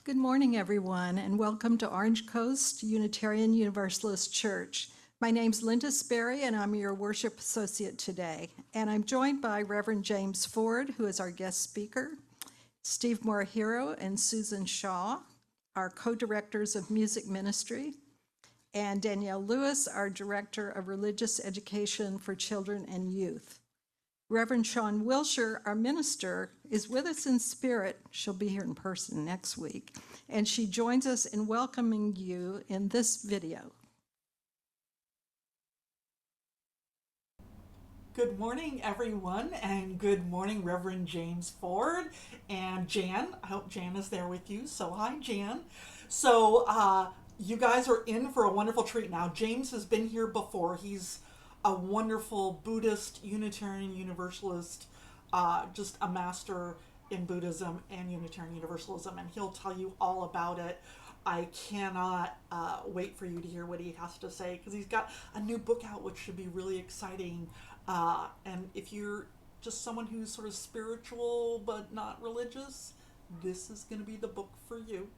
Good morning, everyone, and welcome to Orange Coast Unitarian Universalist Church. My name's Linda Sperry, and I'm your worship associate today. And I'm joined by Reverend James Ford, who is our guest speaker, Steve Morihiro and Susan Shaw, our co-directors of music ministry, and Danielle Lewis, our director of religious education for children and youth. Reverend Sean Wilshire, our minister, is with us in spirit. She'll be here in person next week. And she joins us in welcoming you in this video. Good morning, everyone, and good morning, Reverend James Ford and Jan. I hope Jan is there with you. So hi, Jan. You guys are in for a wonderful treat now. James has been here before. He's a wonderful Buddhist, Unitarian Universalist, just a master in Buddhism and Unitarian Universalism, and he'll tell you all about it. I cannot wait for you to hear what he has to say because he's got a new book out, which should be really exciting. And if you're just someone who's sort of spiritual but not religious, this is going to be the book for you.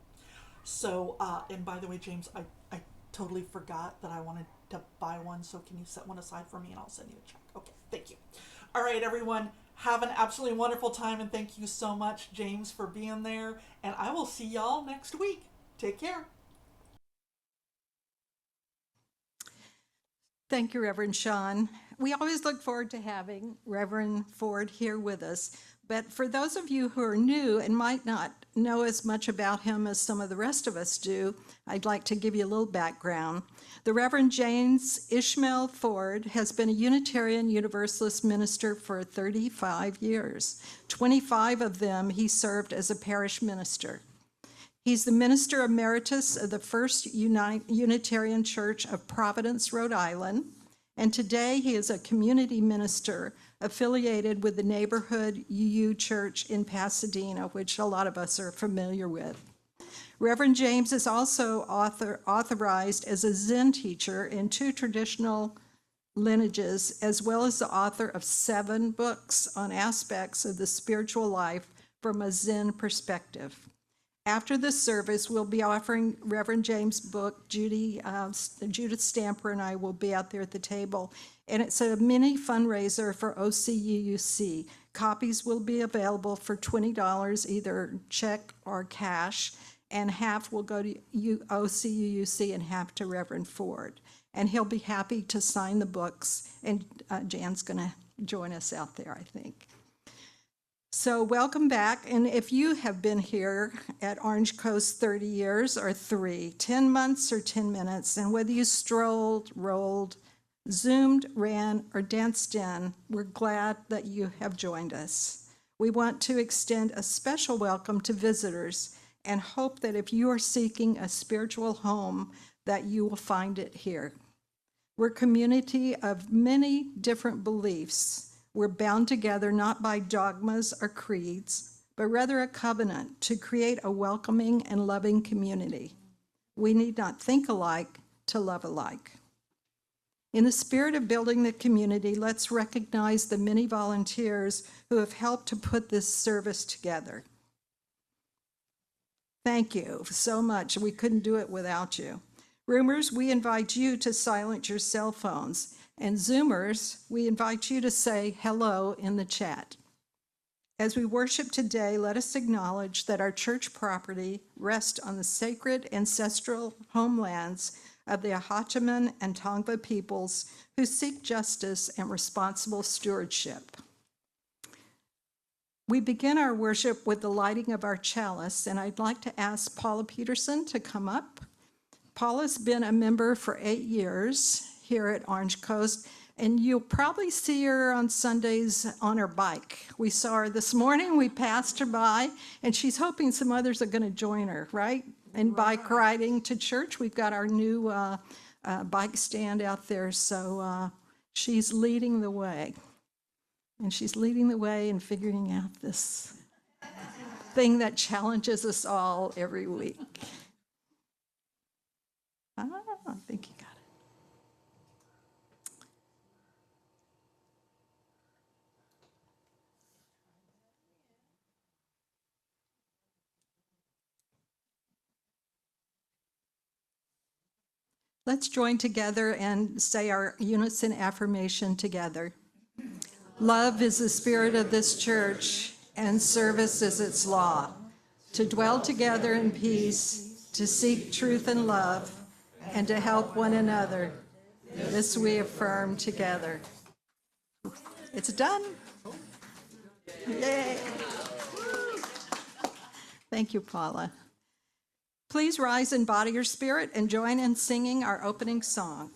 And by the way, James, I totally forgot that I wanted to buy one, so can you set one aside for me and I'll send you a check? Okay, thank you. All right, everyone, have an absolutely wonderful time, and thank you so much, James, for being there, and I will see y'all next week. Take care. Thank you, Reverend Sean. We always look forward to having Reverend Ford here with us. But for those of you who are new and might not know as much about him as some of the rest of us do, I'd like to give you a little background. The Reverend James Ishmael Ford has been a Unitarian Universalist minister for 35 years. 25 of them he served as a parish minister. He's the Minister Emeritus of the First Unitarian Church of Providence, Rhode Island, and today he is a community minister affiliated with the Neighborhood UU Church in Pasadena, which a lot of us are familiar with. Reverend James is also authorized as a Zen teacher in 2 traditional lineages, as well as the author of 7 books on aspects of the spiritual life from a Zen perspective. After this service, we'll be offering Reverend James' book. Judith Stamper and I will be out there at the table. And it's a mini fundraiser for OCUUC. Copies will be available for $20, either check or cash, and half will go to OCUUC and half to Reverend Ford. And he'll be happy to sign the books, and Jan's going to join us out there, I think. So welcome back, and if you have been here at Orange Coast 30 years or 10 months or 10 minutes, and whether you strolled, rolled, Zoomed, ran, or danced in, we're glad that you have joined us. We want to extend a special welcome to visitors and hope that if you are seeking a spiritual home, that you will find it here. We're a community of many different beliefs. We're bound together not by dogmas or creeds, but rather a covenant to create a welcoming and loving community. We need not think alike to love alike. In the spirit of building the community, let's recognize the many volunteers who have helped to put this service together. Thank you so much. We couldn't do it without you. Roomers, we invite you to silence your cell phones. And Zoomers, we invite you to say hello in the chat. As we worship today, let us acknowledge that our church property rests on the sacred ancestral homelands of the Ahachiman and Tongva peoples who seek justice and responsible stewardship. We begin our worship with the lighting of our chalice, and I'd like to ask Paula Peterson to come up. Paula's been a member for 8 years here at Orange Coast, and you'll probably see her on Sundays on her bike. We saw her this morning, we passed her by, and she's hoping some others are going to join her, right? And bike riding to church. We've got our new bike stand out there, so she's leading the way. And she's leading the way in figuring out this thing that challenges us all every week. I think you got it. Let's join together and say our unison affirmation together. Love is the spirit of this church, and service is its law. To dwell together in peace, to seek truth and love, and to help one another. This we affirm together. It's done. Yay. Thank you, Paula. Please rise in body or spirit and join in singing our opening song.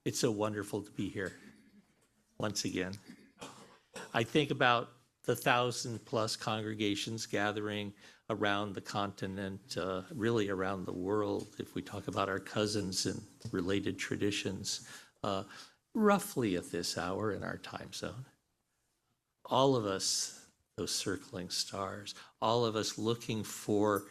It's so wonderful to be here once again. I think about the 1,000+ congregations gathering around the continent, really around the world, if we talk about our cousins and related traditions, roughly at this hour in our time zone. All of us, those circling stars, all of us looking for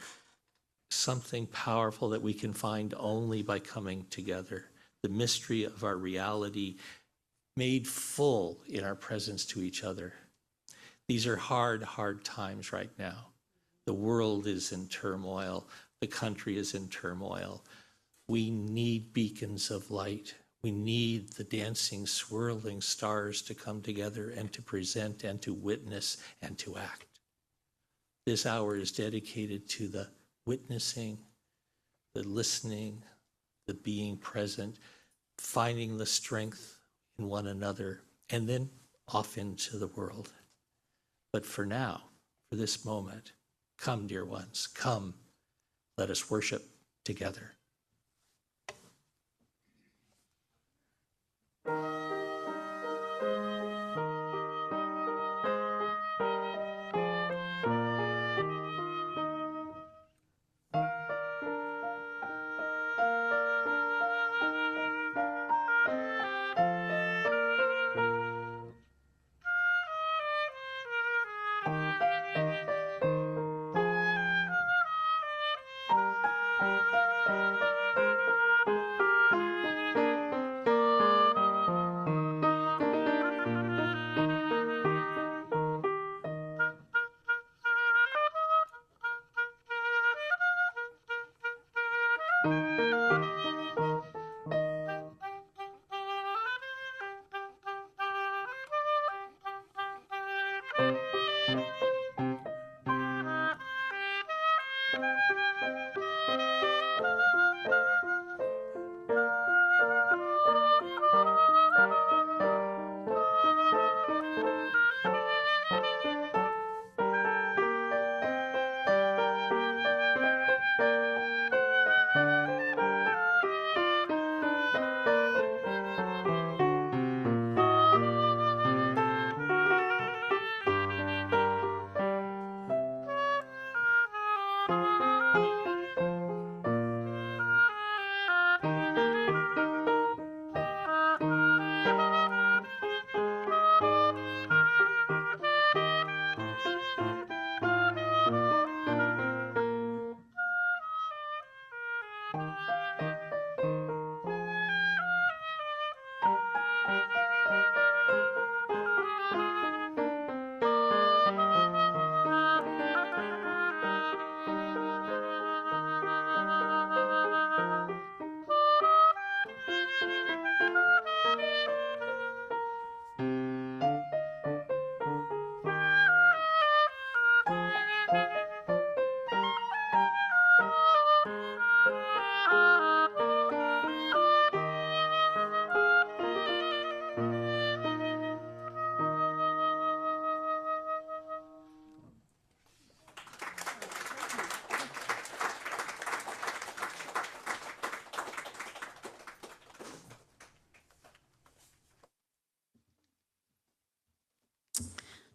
something powerful that we can find only by coming together. The mystery of our reality made full in our presence to each other. These are hard, hard times right now. The world is in turmoil. The country is in turmoil. We need beacons of light. We need the dancing, swirling stars to come together and to present and to witness and to act. This hour is dedicated to the witnessing, the listening, the being present, finding the strength in one another, and then off into the world. But for now, for this moment, come, dear ones, come, let us worship together.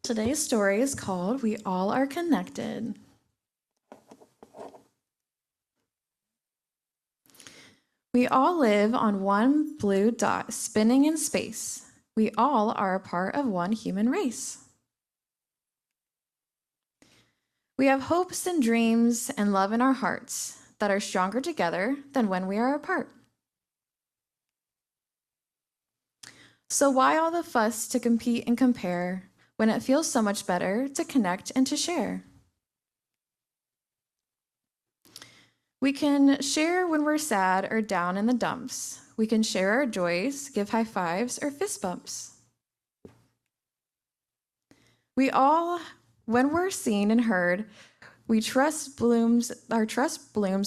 Today's story is called We All Are Connected. We all live on one blue dot spinning in space. We all are a part of one human race. We have hopes and dreams and love in our hearts that are stronger together than when we are apart. So why all the fuss to compete and compare when it feels so much better to connect and to share? We can share when we're sad or down in the dumps. We can share our joys, give high fives or fist bumps. We all, when we're seen and heard, our trust blooms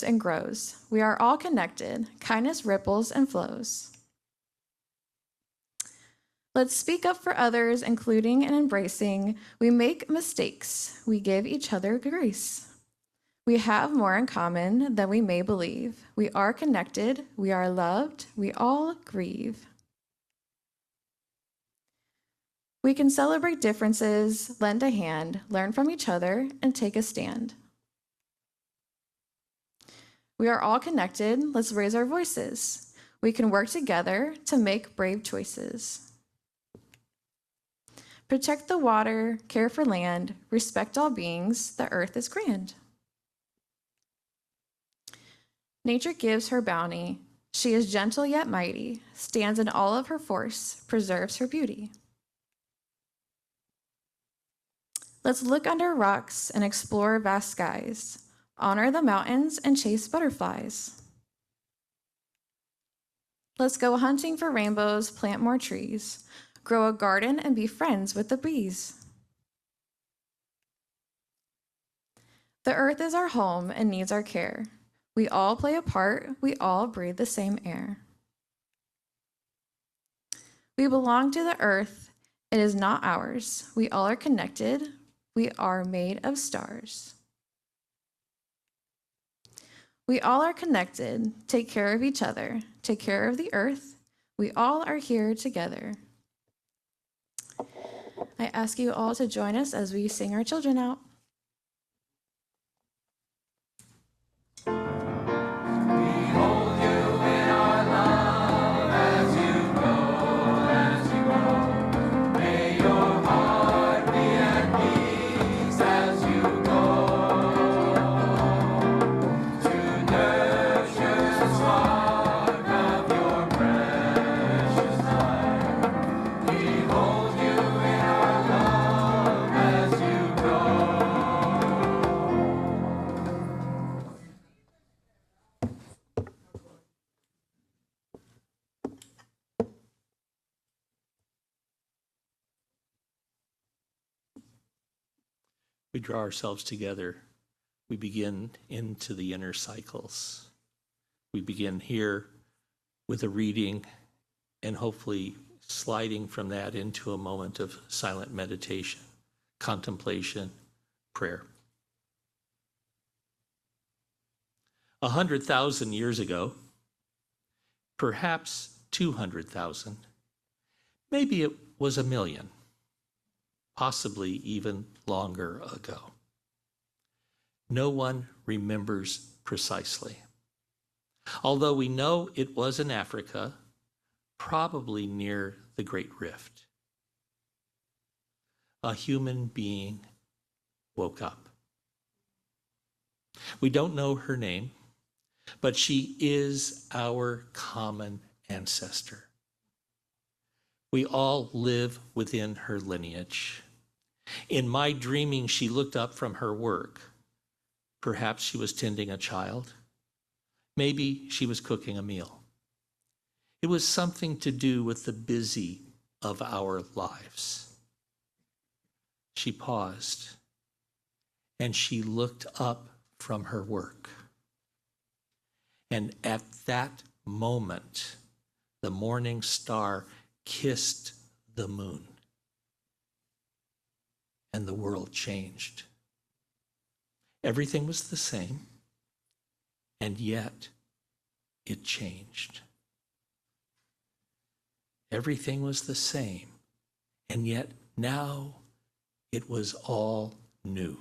and grows. We are all connected. Kindness ripples and flows. Let's speak up for others, including and embracing. We make mistakes. We give each other grace. We have more in common than we may believe. We are connected. We are loved. We all grieve. We can celebrate differences, lend a hand, learn from each other, and take a stand. We are all connected. Let's raise our voices. We can work together to make brave choices. Protect the water, care for land, respect all beings. The earth is grand. Nature gives her bounty. She is gentle yet mighty, stands in all of her force, preserves her beauty. Let's look under rocks and explore vast skies, honor the mountains and chase butterflies. Let's go hunting for rainbows, plant more trees, grow a garden and be friends with the bees. The earth is our home and needs our care. We all play a part, we all breathe the same air. We belong to the earth, it is not ours. We all are connected, we are made of stars. We all are connected, take care of each other, take care of the earth. We all are here together. I ask you all to join us as we sing our children out. We draw ourselves together. We begin into the inner cycles. We begin here with a reading and hopefully sliding from that into a moment of silent meditation, contemplation, prayer. 100,000 years ago, perhaps 200,000, maybe it was 1,000,000. Possibly even longer ago. No one remembers precisely. Although we know it was in Africa, probably near the Great Rift. A human being woke up. We don't know her name, but she is our common ancestor. We all live within her lineage. In my dreaming, she looked up from her work. Perhaps she was tending a child. Maybe she was cooking a meal. It was something to do with the busy of our lives. She paused and she looked up from her work. And at that moment, the morning star kissed the moon. And the world changed. Everything was the same, and yet it changed. Everything was the same, and yet now It was all new.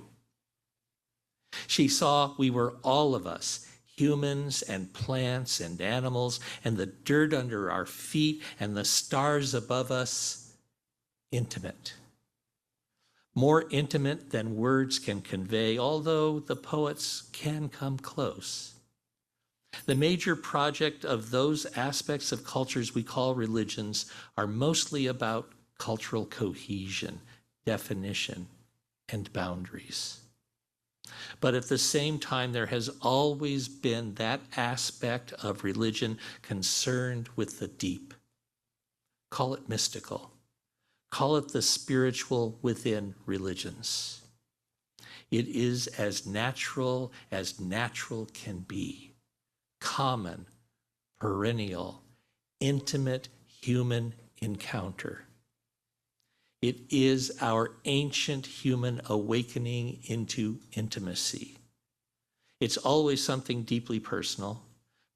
She saw we were all of us, humans and plants and animals, and the dirt under our feet and the stars above us, intimate. More intimate than words can convey, although the poets can come close. The major project of those aspects of cultures we call religions are mostly about cultural cohesion, definition, and boundaries. But at the same time, there has always been that aspect of religion concerned with the deep. Call it mystical. Call it the spiritual within religions. It is as natural can be. Common, perennial, intimate human encounter. It is our ancient human awakening into intimacy. It's always something deeply personal,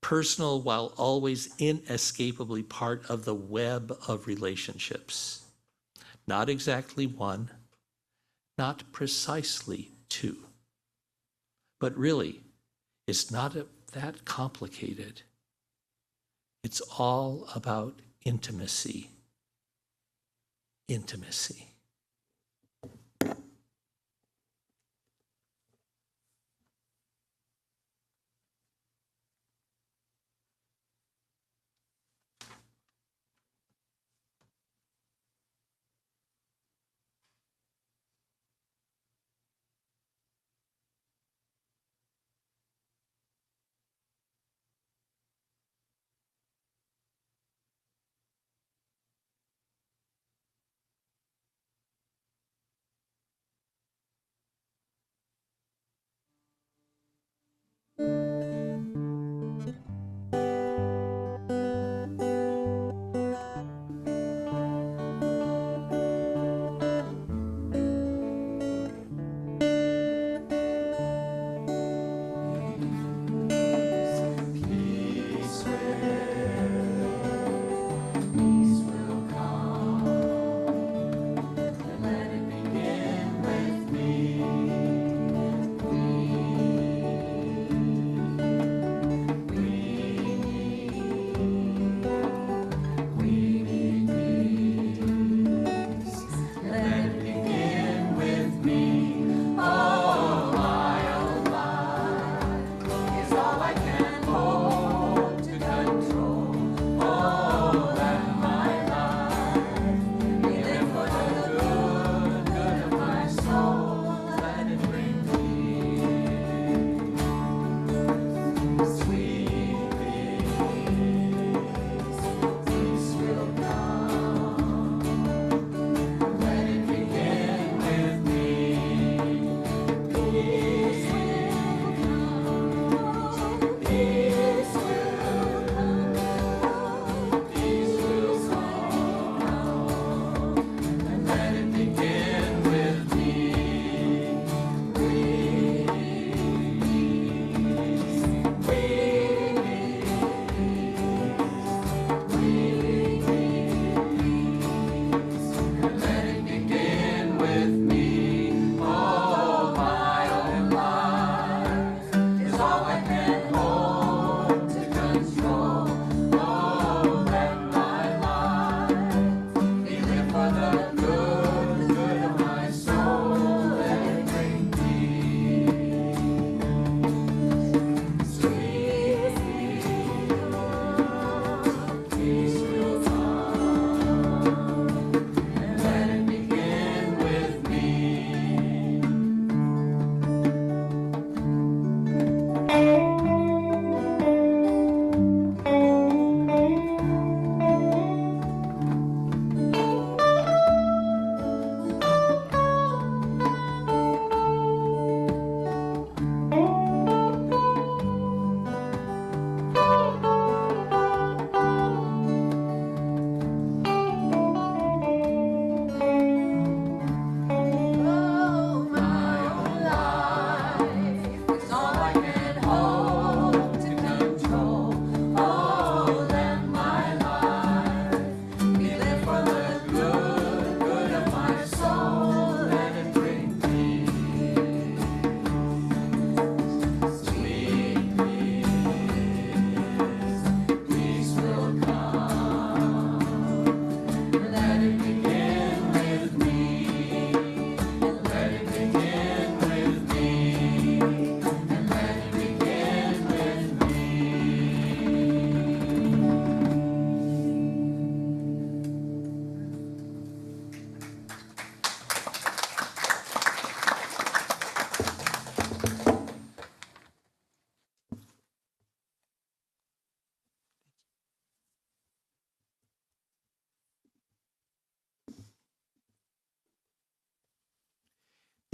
personal while always inescapably part of the web of relationships. Not exactly one, not precisely two. But really, it's not that complicated. It's all about intimacy. Intimacy.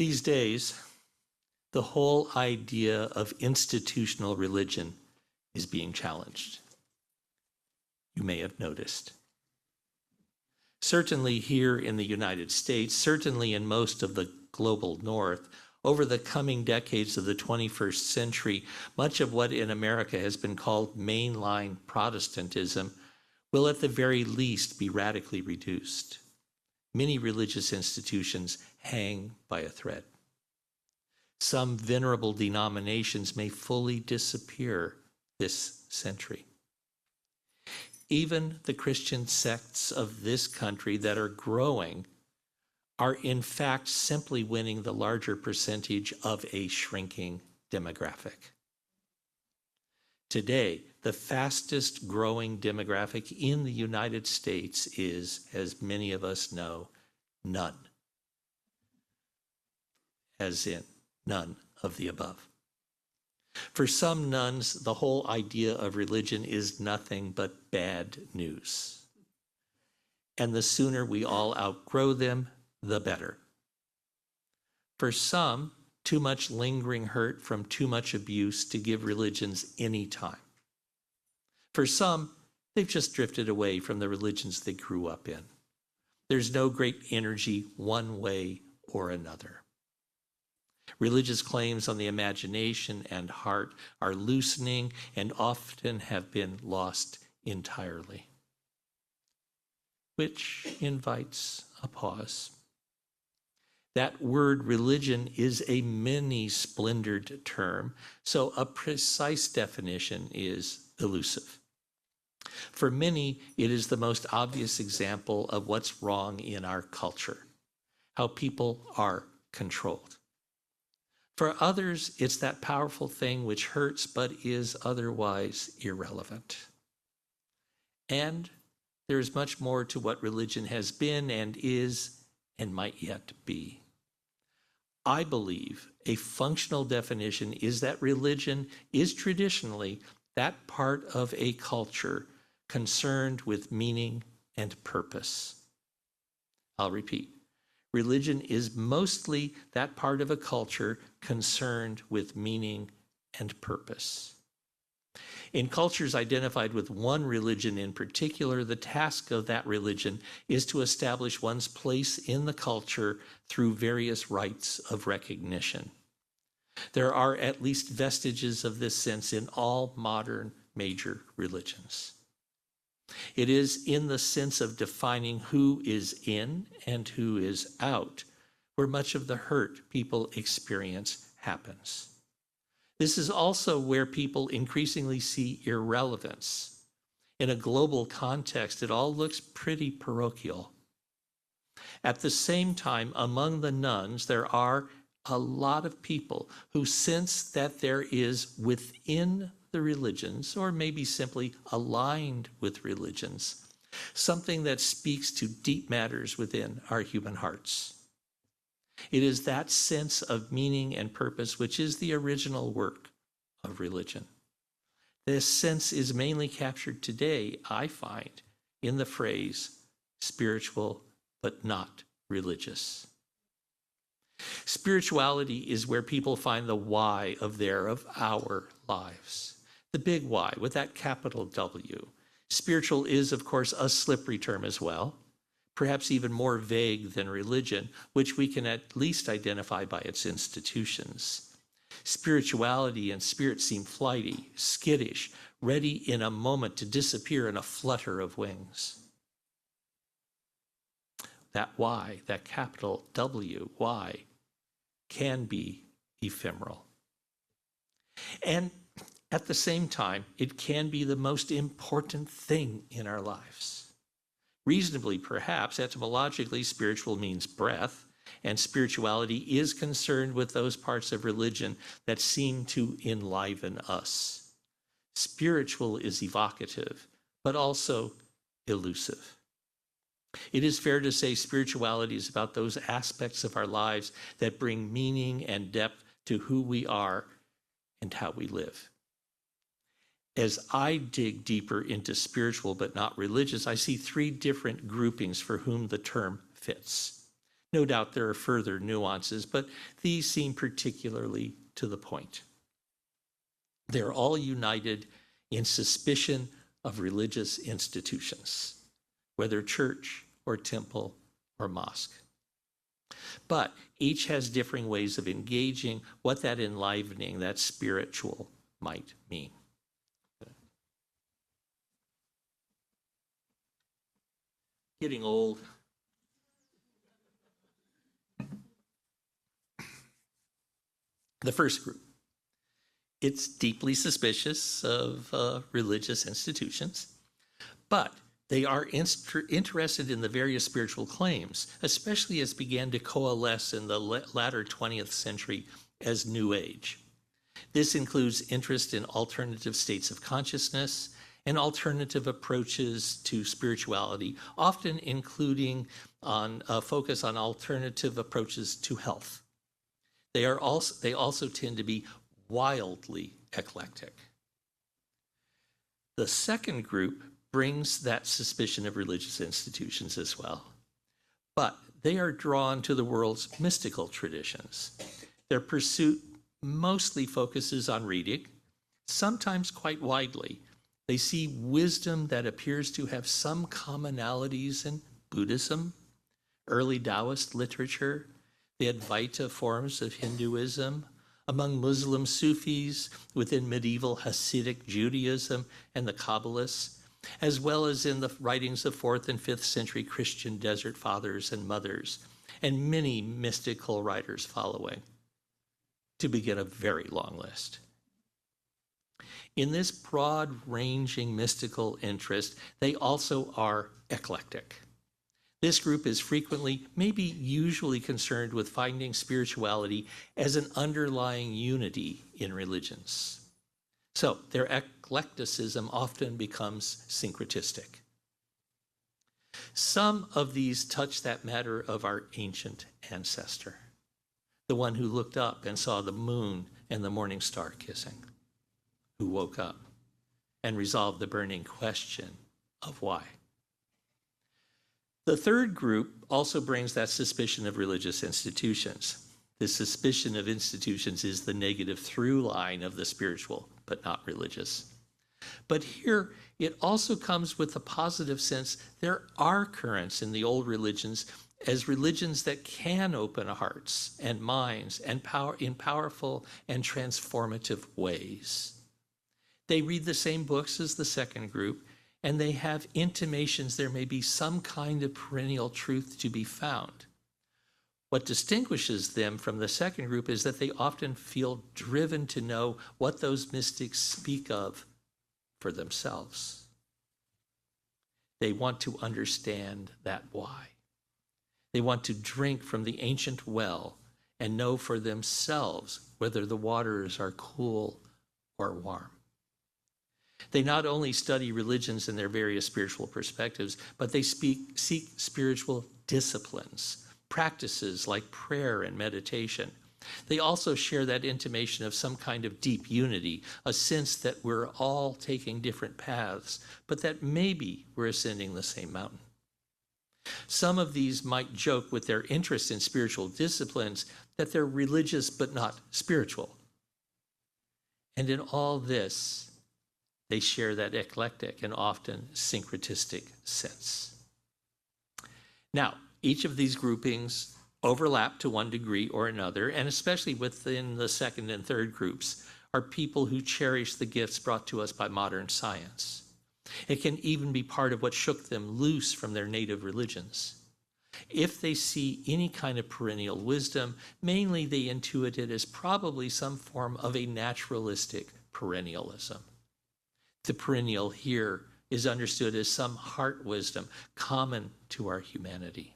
These days, the whole idea of institutional religion is being challenged. You may have noticed. Certainly here in the United States, certainly in most of the global North, over the coming decades of the 21st century, much of what in America has been called mainline Protestantism will at the very least be radically reduced. Many religious institutions hang by a thread. Some venerable denominations may fully disappear this century. Even the Christian sects of this country that are growing are in fact simply winning the larger percentage of a shrinking demographic. Today, the fastest growing demographic in the United States is, as many of us know, none. As in, none of the above. For some nuns, the whole idea of religion is nothing but bad news. And the sooner we all outgrow them, the better. For some, too much lingering hurt from too much abuse to give religions any time. For some, they've just drifted away from the religions they grew up in. There's no great energy one way or another. Religious claims on the imagination and heart are loosening and often have been lost entirely, which invites a pause. That word religion is a many-splendored term, so a precise definition is elusive. For many, it is the most obvious example of what's wrong in our culture, how people are controlled. For others, it's that powerful thing which hurts but is otherwise irrelevant. And there is much more to what religion has been and is and might yet be. I believe a functional definition is that religion is traditionally that part of a culture concerned with meaning and purpose. I'll repeat. Religion is mostly that part of a culture concerned with meaning and purpose. In cultures identified with one religion in particular, the task of that religion is to establish one's place in the culture through various rites of recognition. There are at least vestiges of this sense in all modern major religions. It is in the sense of defining who is in and who is out where much of the hurt people experience happens. This is also where people increasingly see irrelevance. In a global context, it all looks pretty parochial. At the same time, among the nuns, there are a lot of people who sense that there is within the religions, or maybe simply aligned with religions, something that speaks to deep matters within our human hearts. It is that sense of meaning and purpose which is the original work of religion. This sense is mainly captured today, I find, in the phrase spiritual but not religious. Spirituality is where people find the why of our lives. The big why with that capital W. Spiritual is, of course, a slippery term as well, perhaps even more vague than religion, which we can at least identify by its institutions. Spirituality and spirit seem flighty, skittish, ready in a moment to disappear in a flutter of wings. That why, that capital W, why, can be ephemeral. And at the same time, it can be the most important thing in our lives. Reasonably, perhaps, etymologically, spiritual means breath, and spirituality is concerned with those parts of religion that seem to enliven us. Spiritual is evocative, but also elusive. It is fair to say spirituality is about those aspects of our lives that bring meaning and depth to who we are and how we live. As I dig deeper into spiritual but not religious, I see three different groupings for whom the term fits. No doubt there are further nuances, but these seem particularly to the point. They're all united in suspicion of religious institutions, whether church or temple or mosque. But each has differing ways of engaging what that enlivening, that spiritual, might mean. Getting old. The first group, it's deeply suspicious of religious institutions, but they are interested in the various spiritual claims, especially as began to coalesce in the latter 20th century as New Age. This includes interest in alternative states of consciousness and alternative approaches to spirituality, often including on a focus on alternative approaches to health. They also tend to be wildly eclectic. The second group brings that suspicion of religious institutions as well, but they are drawn to the world's mystical traditions. Their pursuit mostly focuses on reading, sometimes quite widely. They see wisdom that appears to have some commonalities in Buddhism, early Taoist literature, the Advaita forms of Hinduism, among Muslim Sufis, within medieval Hasidic Judaism and the Kabbalists, as well as in the writings of 4th and 5th century Christian desert fathers and mothers, and many mystical writers following, to begin a very long list. In this broad-ranging mystical interest, they also are eclectic. This group is frequently, maybe usually, concerned with finding spirituality as an underlying unity in religions. So their eclecticism often becomes syncretistic. Some of these touch that matter of our ancient ancestor, the one who looked up and saw the moon and the morning star kissing, who woke up and resolved the burning question of why. The third group also brings that suspicion of religious institutions. This suspicion of institutions is the negative through line of the spiritual, but not religious. But here, it also comes with the positive sense there are currents in the old religions as religions that can open hearts and minds and power in powerful and transformative ways. They read the same books as the second group, and they have intimations there may be some kind of perennial truth to be found. What distinguishes them from the second group is that they often feel driven to know what those mystics speak of for themselves. They want to understand that why. They want to drink from the ancient well and know for themselves whether the waters are cool or warm. They not only study religions and their various spiritual perspectives, but they seek spiritual disciplines, practices like prayer and meditation. They also share that intimation of some kind of deep unity, a sense that we're all taking different paths, but that maybe we're ascending the same mountain. Some of these might joke with their interest in spiritual disciplines that they're religious but not spiritual. And in all this, they share that eclectic and often syncretistic sense. Now, each of these groupings overlap to one degree or another, and especially within the second and third groups, are people who cherish the gifts brought to us by modern science. It can even be part of what shook them loose from their native religions. If they see any kind of perennial wisdom, mainly they intuit it as probably some form of a naturalistic perennialism. The perennial here is understood as some heart wisdom common to our humanity,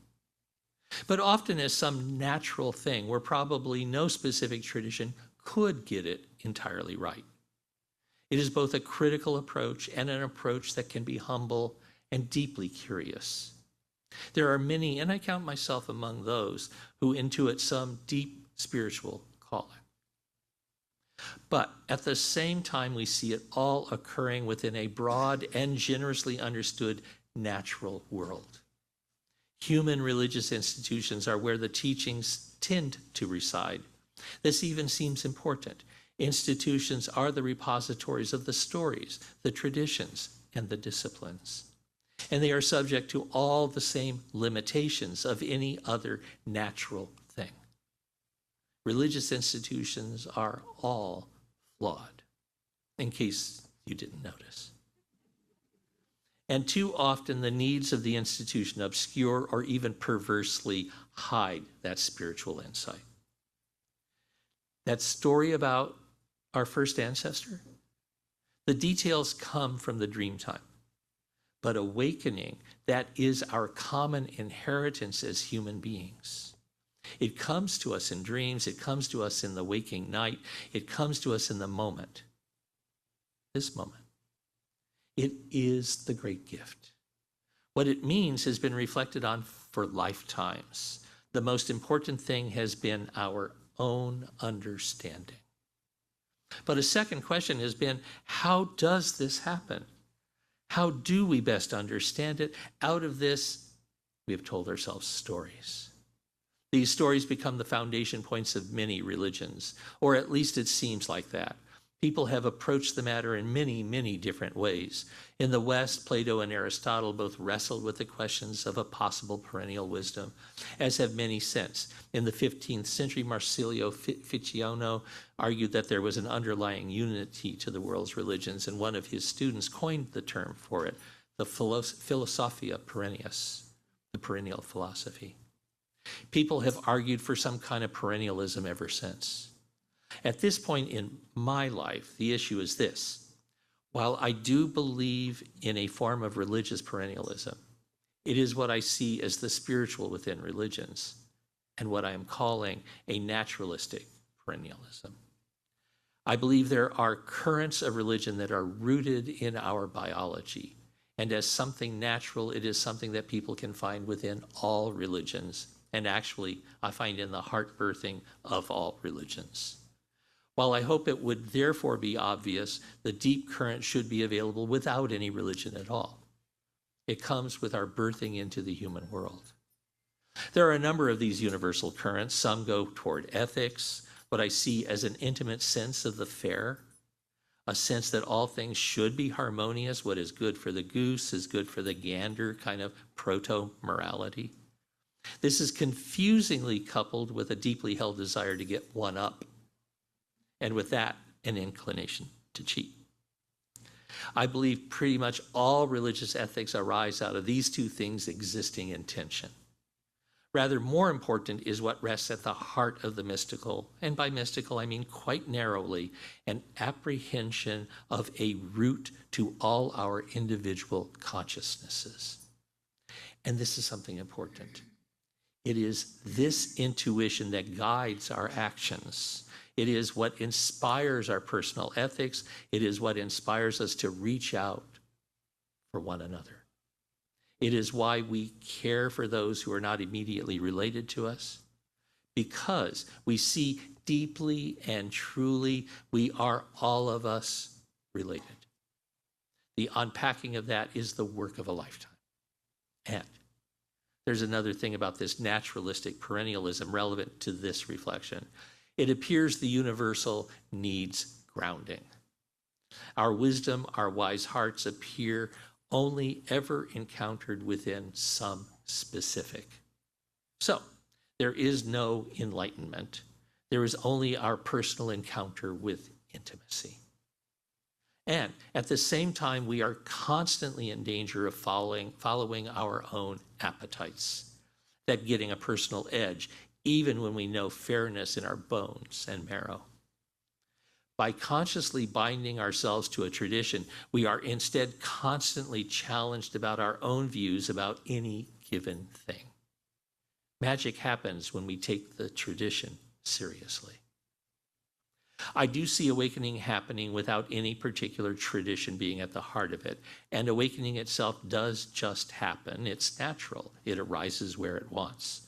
but often as some natural thing where probably no specific tradition could get it entirely right. It is both a critical approach and an approach that can be humble and deeply curious. There are many, and I count myself among those, who intuit some deep spiritual calling. But at the same time, we see it all occurring within a broad and generously understood natural world. Human religious institutions are where the teachings tend to reside. This even seems important. Institutions are the repositories of the stories, the traditions, and the disciplines. And they are subject to all the same limitations of any other natural thing. Religious institutions are all flawed, in case you didn't notice. And too often the needs of the institution obscure or even perversely hide that spiritual insight. That story about our first ancestor, the details come from the dream time. But awakening, that is our common inheritance as human beings. It comes to us in dreams, it comes to us in the waking night, it comes to us in the moment. This moment. It is the great gift. What it means has been reflected on for lifetimes. The most important thing has been our own understanding. But a second question has been, how does this happen? How do we best understand it? Out of this, we have told ourselves stories. These stories become the foundation points of many religions, or at least it seems like that. People have approached the matter in many, many different ways. In the West, Plato and Aristotle both wrestled with the questions of a possible perennial wisdom, as have many since. In the 15th century, Marsilio Ficciano argued that there was an underlying unity to the world's religions, and one of his students coined the term for it, the Philosophia Perennius, the perennial philosophy. People have argued for some kind of perennialism ever since. At this point in my life, the issue is this. While I do believe in a form of religious perennialism, it is what I see as the spiritual within religions and what I am calling a naturalistic perennialism. I believe there are currents of religion that are rooted in our biology, and as something natural, it is something that people can find within all religions, and actually, I find in the heart birthing of all religions. While I hope it would therefore be obvious, the deep current should be available without any religion at all. It comes with our birthing into the human world. There are a number of these universal currents. Some go toward ethics, what I see as an intimate sense of the fair, a sense that all things should be harmonious. What is good for the goose is good for the gander, kind of proto-morality. This is confusingly coupled with a deeply held desire to get one up, and with that, an inclination to cheat. I believe pretty much all religious ethics arise out of these two things existing in tension. Rather, more important is what rests at the heart of the mystical, and by mystical I mean quite narrowly, an apprehension of a root to all our individual consciousnesses. And this is something important. It is this intuition that guides our actions. It is what inspires our personal ethics. It is what inspires us to reach out for one another. It is why we care for those who are not immediately related to us, because we see deeply and truly we are all of us related. The unpacking of that is the work of a lifetime. And there's another thing about this naturalistic perennialism relevant to this reflection. It appears the universal needs grounding. Our wisdom, our wise hearts appear only ever encountered within some specific. So, there is no enlightenment. There is only our personal encounter with intimacy. And at the same time, we are constantly in danger of following our own appetites, that getting a personal edge, even when we know fairness in our bones and marrow. By consciously binding ourselves to a tradition, we are instead constantly challenged about our own views about any given thing. Magic happens when we take the tradition seriously. I do see awakening happening without any particular tradition being at the heart of it, and awakening itself does just happen. It's natural. It arises where it wants.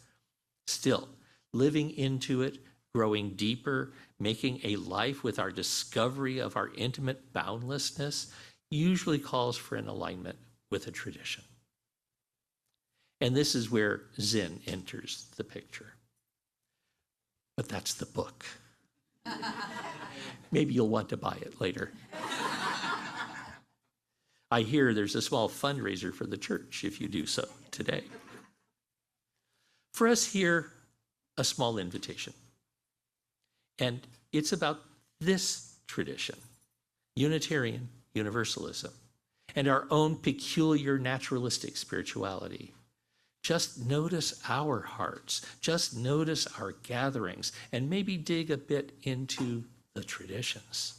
Still, living into it, growing deeper, making a life with our discovery of our intimate boundlessness usually calls for an alignment with a tradition. And this is where Zen enters the picture. But that's the book. Maybe you'll want to buy it later. I hear there's a small fundraiser for the church if you do so today. For us here, a small invitation. And it's about this tradition, Unitarian Universalism, and our own peculiar naturalistic spirituality. Just notice our hearts, just notice our gatherings, and maybe dig a bit into the traditions,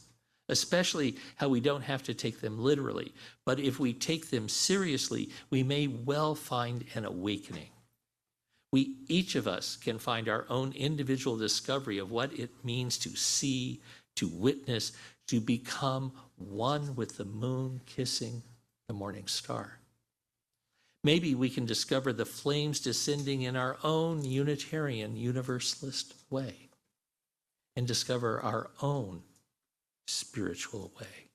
especially how we don't have to take them literally, but if we take them seriously, we may well find an awakening. Each of us can find our own individual discovery of what it means to see, to witness, to become one with the moon kissing the morning star. Maybe we can discover the flames descending in our own Unitarian Universalist way and discover our own spiritual way.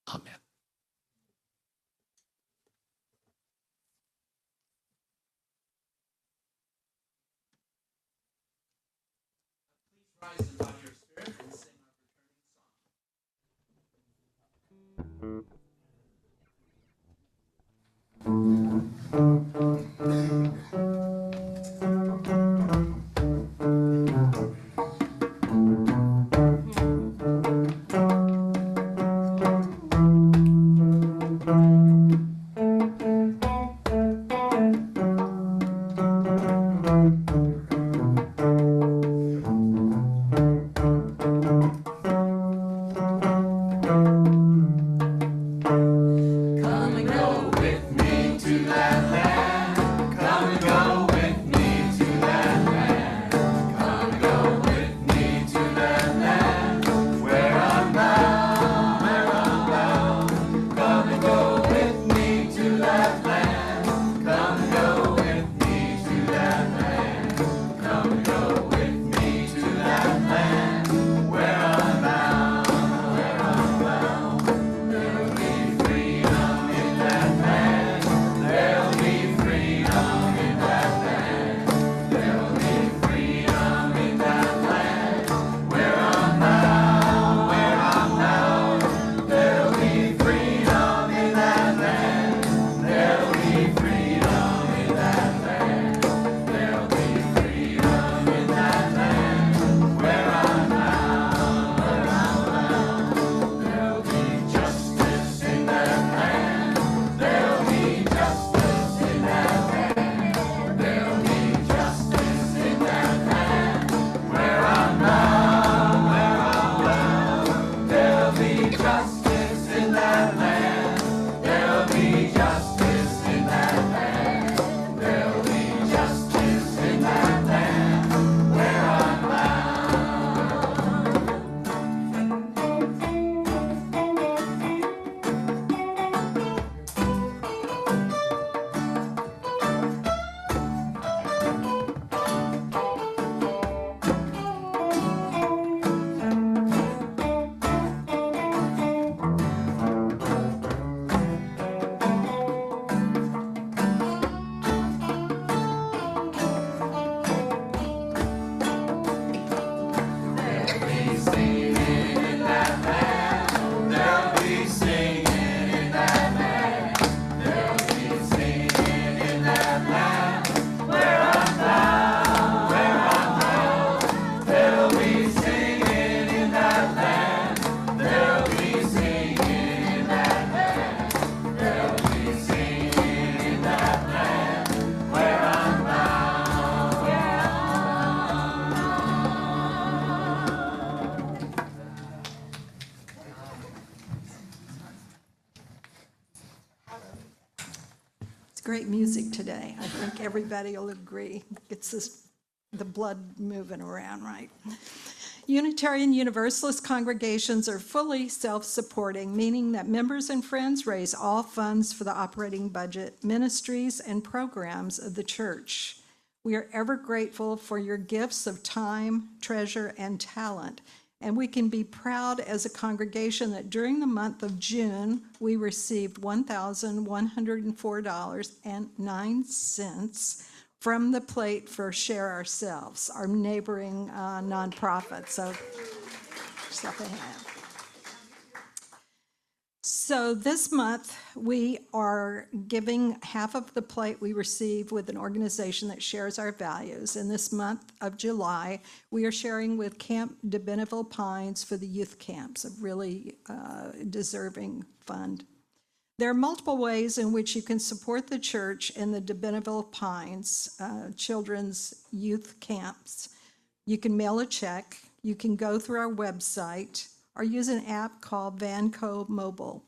Amen. Rise in body or spirit and sing our returning song. Great music today. I think everybody will agree. Gets the blood moving around, right? Unitarian Universalist congregations are fully self-supporting, meaning that members and friends raise all funds for the operating budget, ministries, and programs of the church. We are ever grateful for your gifts of time, treasure, and talent, And we can be proud as a congregation that during the month of June, we received $1,104.09 from the plate for Share Ourselves, our neighboring nonprofit. So, stuff they have. So this month, we are giving half of the plate we receive with an organization that shares our values. In this month of July, we are sharing with Camp de Benneville Pines for the youth camps, a really deserving fund. There are multiple ways in which you can support the church in the de Benneville Pines children's youth camps. You can mail a check, you can go through our website, or use an app called Vanco Mobile.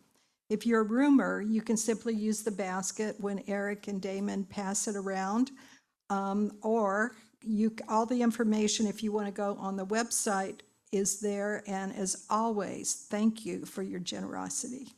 If you're a roomer, you can simply use the basket when Eric and Damon pass it around, or all the information, if you want to go on the website, is there. And as always, thank you for your generosity.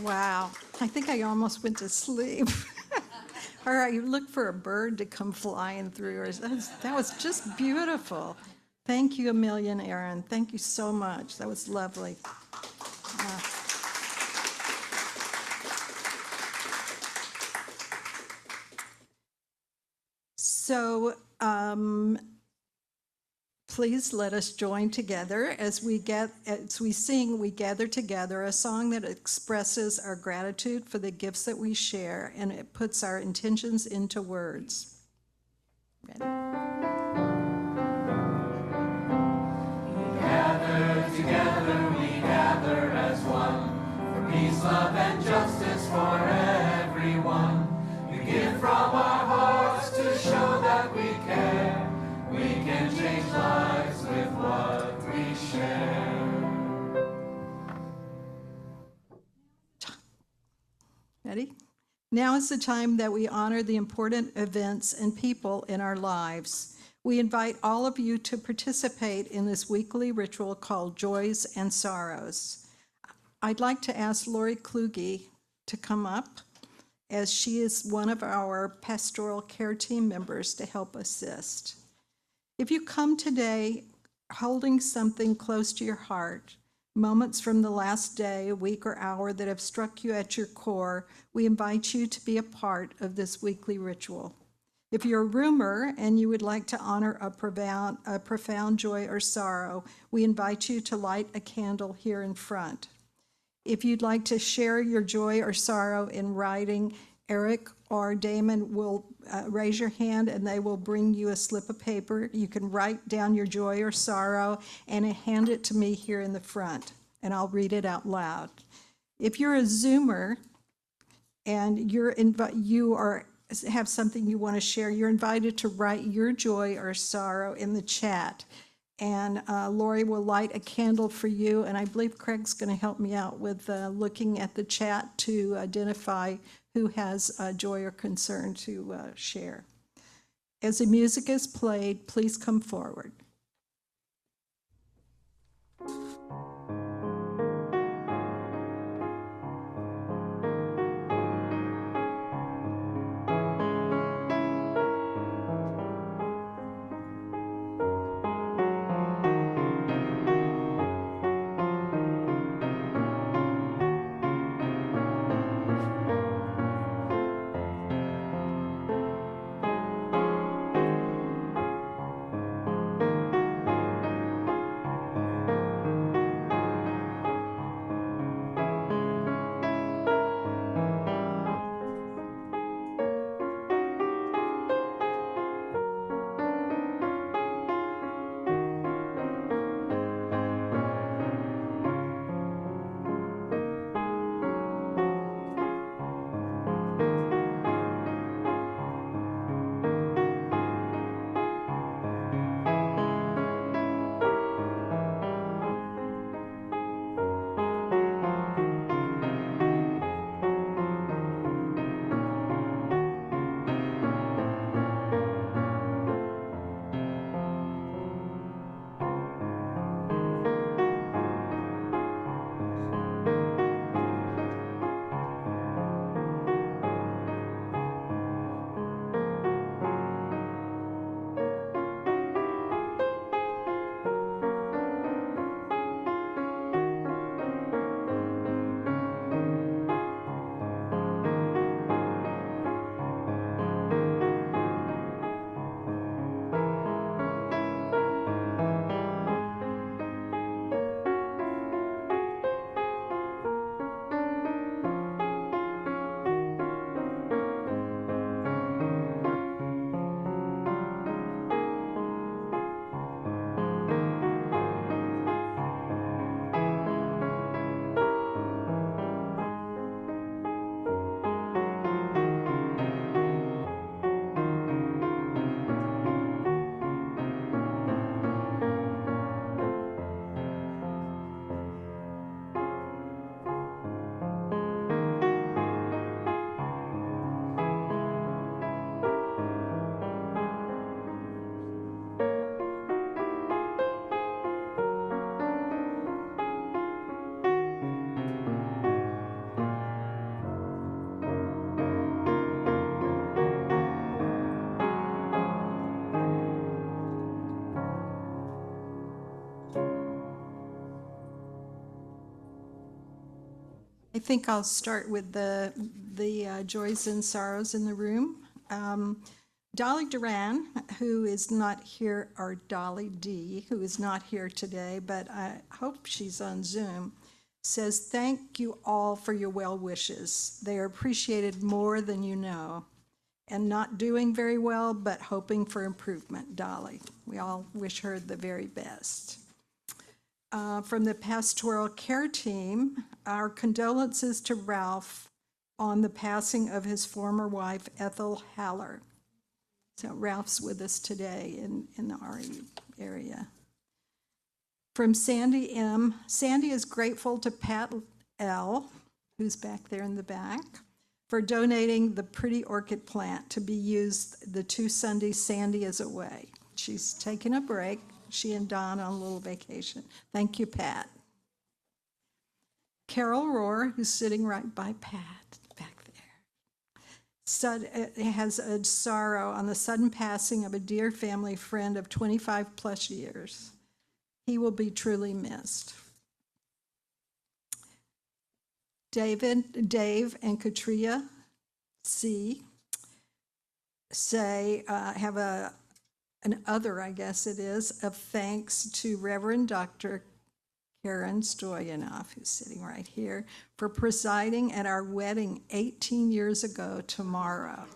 Wow, I think I almost went to sleep. Or I looked for a bird to come flying through. Or that was just beautiful. Thank you, Amelia and Aaron. Thank you so much. That was lovely. So please let us join together as we sing "We Gather Together," a song that expresses our gratitude for the gifts that we share, and it puts our intentions into words. Ready? Gather together, we gather as one, for peace, love, and justice for everyone. We give from our hearts to show that we care. We can change lives with what we share. Ready? Now is the time that we honor the important events and people in our lives. We invite all of you to participate in this weekly ritual called Joys and Sorrows. I'd like to ask Lori Kluge to come up, as she is one of our pastoral care team members, to help assist. If you come today holding something close to your heart, moments from the last day, week, or hour that have struck you at your core, we invite you to be a part of this weekly ritual. If you're a roomer and you would like to honor a profound joy or sorrow, we invite you to light a candle here in front. If you'd like to share your joy or sorrow in writing, Eric or Damon will raise your hand and they will bring you a slip of paper. You can write down your joy or sorrow and hand it to me here in the front, and I'll read it out loud. If you're a Zoomer and have something you want to share, you're invited to write your joy or sorrow in the chat. And Lori will light a candle for you, and I believe Craig's going to help me out with looking at the chat to identify who has joy or concern to share. As the music is played, please come forward. think I'll start with the joys and sorrows in the room. Dolly Duran, who is not here, or Dolly D, who is not here today, but I hope she's on Zoom, says, "Thank you all for your well wishes. They are appreciated more than you know. And not doing very well, but hoping for improvement, Dolly." We all wish her the very best. From the pastoral care team, our condolences to Ralph on the passing of his former wife, Ethel Haller. So Ralph's with us today in the RE area. From Sandy M, Sandy is grateful to Pat L, who's back there in the back, for donating the pretty orchid plant to be used the 2 Sundays Sandy is away. She's taking a break, she and Don on a little vacation. Thank you, Pat. Carol Rohr, who's sitting right by Pat back there, has a sorrow on the sudden passing of a dear family friend of 25 plus years. He will be truly missed. Dave and Katria C say, have an other, I guess it is, of thanks to Reverend Dr. Karen Stoyanov, who's sitting right here, for presiding at our wedding 18 years ago tomorrow.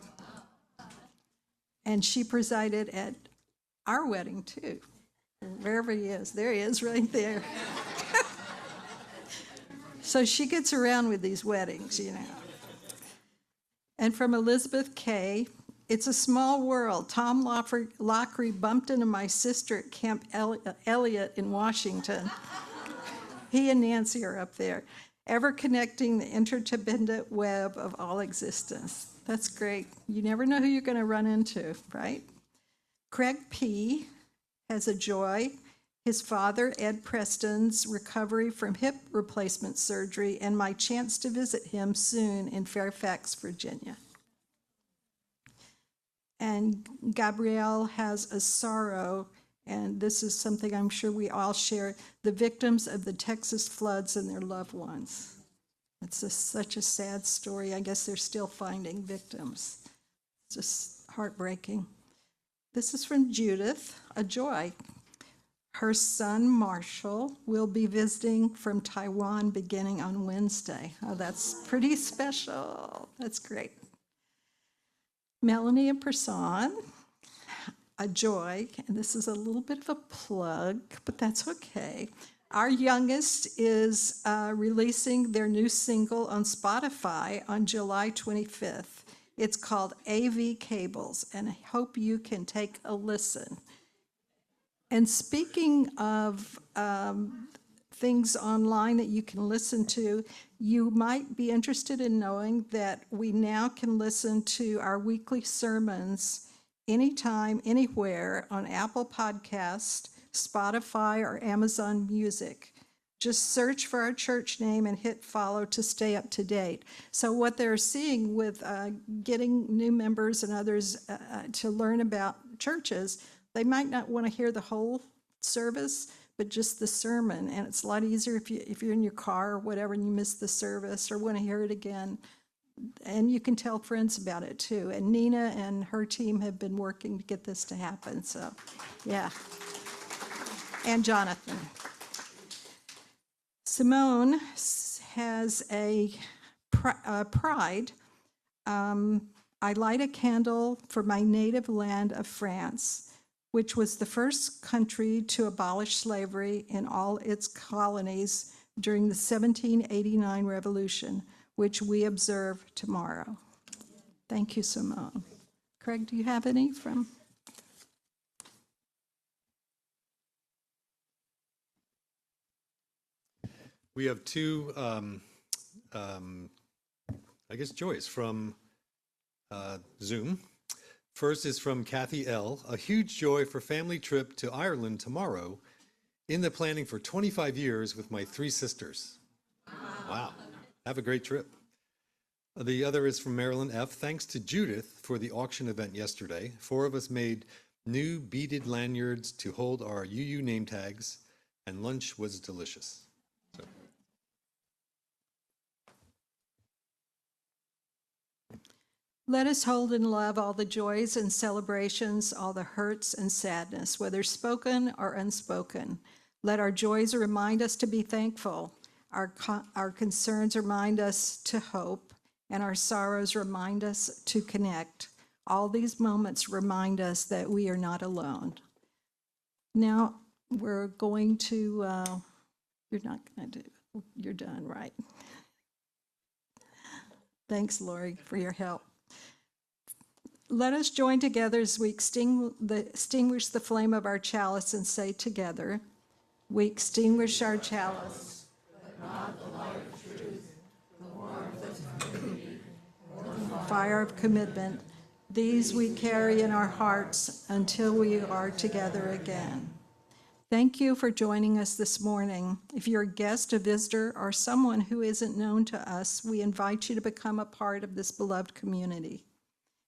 And she presided at our wedding too, wherever he is. There he is right there. So she gets around with these weddings, you know. And from Elizabeth K, "It's a small world. Tom Lockery bumped into my sister at Camp Elliott in Washington." He and Nancy are up there, "ever connecting the interdependent web of all existence." That's great. You never know who you're going to run into, right? Craig P has a joy. His father, Ed Preston's recovery from hip replacement surgery, and my chance to visit him soon in Fairfax, Virginia. And Gabrielle has a sorrow, and this is something I'm sure we all share, the victims of the Texas floods and their loved ones. It's such a sad story. I guess they're still finding victims. It's just heartbreaking. This is from Judith, a joy. Her son, Marshall, will be visiting from Taiwan beginning on Wednesday. Oh, that's pretty special. That's great. Melanie and Person, a joy, and this is a little bit of a plug, but that's okay. Our youngest is releasing their new single on Spotify on July 25th. It's called AV Cables, and I hope you can take a listen. And speaking of things online that you can listen to, you might be interested in knowing that we now can listen to our weekly sermons anytime, anywhere on Apple Podcast, Spotify, or Amazon Music. Just search for our church name and hit follow to stay up to date. So what they're seeing with getting new members and others to learn about churches, they might not want to hear the whole service, but just the sermon. And it's a lot easier if you're in your car or whatever and you miss the service or want to hear it again. And you can tell friends about it too. And Nina and her team have been working to get this to happen. So, yeah. And Jonathan. Simone has a pride. I light a candle for my native land of France, which was the first country to abolish slavery in all its colonies during the 1789 revolution, which we observe tomorrow. Thank you, Simone. Craig, do you have any from? We have two, I guess, joys from Zoom. First is from Kathy L. A huge joy for family trip to Ireland tomorrow in the planning for 25 years with my 3 sisters. Wow. Have a great trip. The other is from Marilyn F. Thanks to Judith for the auction event yesterday. 4 of us made new beaded lanyards to hold our UU name tags, and lunch was delicious. So. Let us hold in love all the joys and celebrations, all the hurts and sadness, whether spoken or unspoken. Let our joys remind us to be thankful, our concerns remind us to hope, and our sorrows remind us to connect. All these moments remind us that we are not alone. Now, we're going to, you're not going to do, you're done, right? Thanks, Lori, for your help. Let us join together as we extinguish the flame of our chalice and say together, we extinguish our chalice, but not the light of truth, the warmth of community, the fire of commitment. These we carry in our hearts until we are together again. Thank you for joining us this morning. If you're a guest, a visitor, or someone who isn't known to us, we invite you to become a part of this beloved community.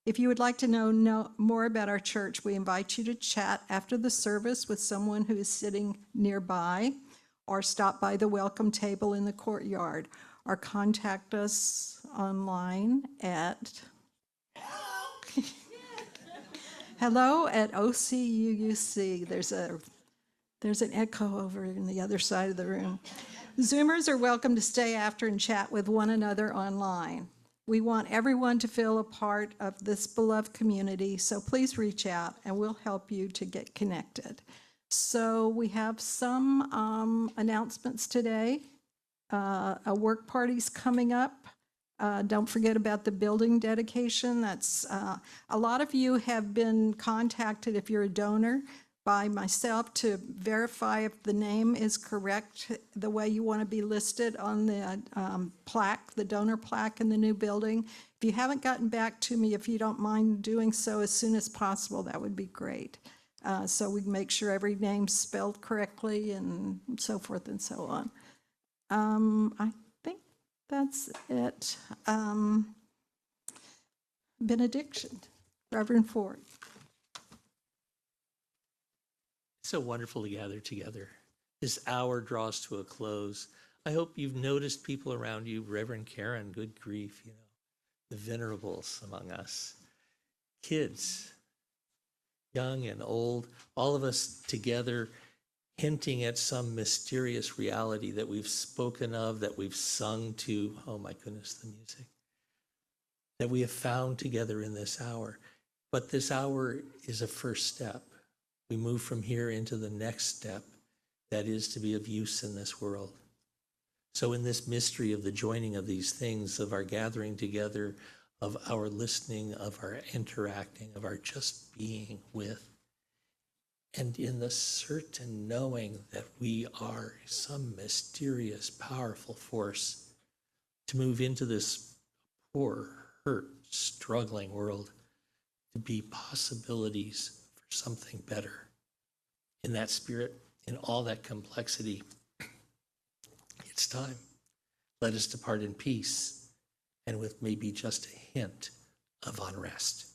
If you would like to know more about our church, we invite you to chat after the service with someone who is sitting nearby, or stop by the welcome table in the courtyard, or contact us online at hello@OCUUC. There's an echo over in the other side of the room. Zoomers are welcome to stay after and chat with one another online. We want everyone to feel a part of this beloved community, so please reach out and we'll help you to get connected. So we have some announcements today. A work party's coming up. Don't forget about the building dedication. That's a lot of you have been contacted, if you're a donor, by myself to verify if the name is correct, the way you want to be listed on the plaque, the donor plaque in the new building. If you haven't gotten back to me, if you don't mind doing so as soon as possible, that would be great. So we can make sure every name's spelled correctly and so forth and so on. I think that's it. Benediction, Reverend Ford. So wonderful to gather together. This hour draws to a close. I hope you've noticed people around you, Reverend Karen, good grief, the venerables among us, kids, young and old, all of us together hinting at some mysterious reality that we've spoken of, that we've sung to, oh my goodness, the music, that we have found together in this hour. But this hour is a first step. We move from here into the next step, that is to be of use in this world. So in this mystery of the joining of these things, of our gathering together, of our listening, of our interacting, of our just being with, and in the certain knowing that we are some mysterious, powerful force to move into this poor, hurt, struggling world, to be possibilities for something better. In that spirit, in all that complexity, it's time. Let us depart in peace and with maybe just a hint of unrest.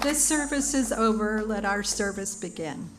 This service is over. Let our service begin.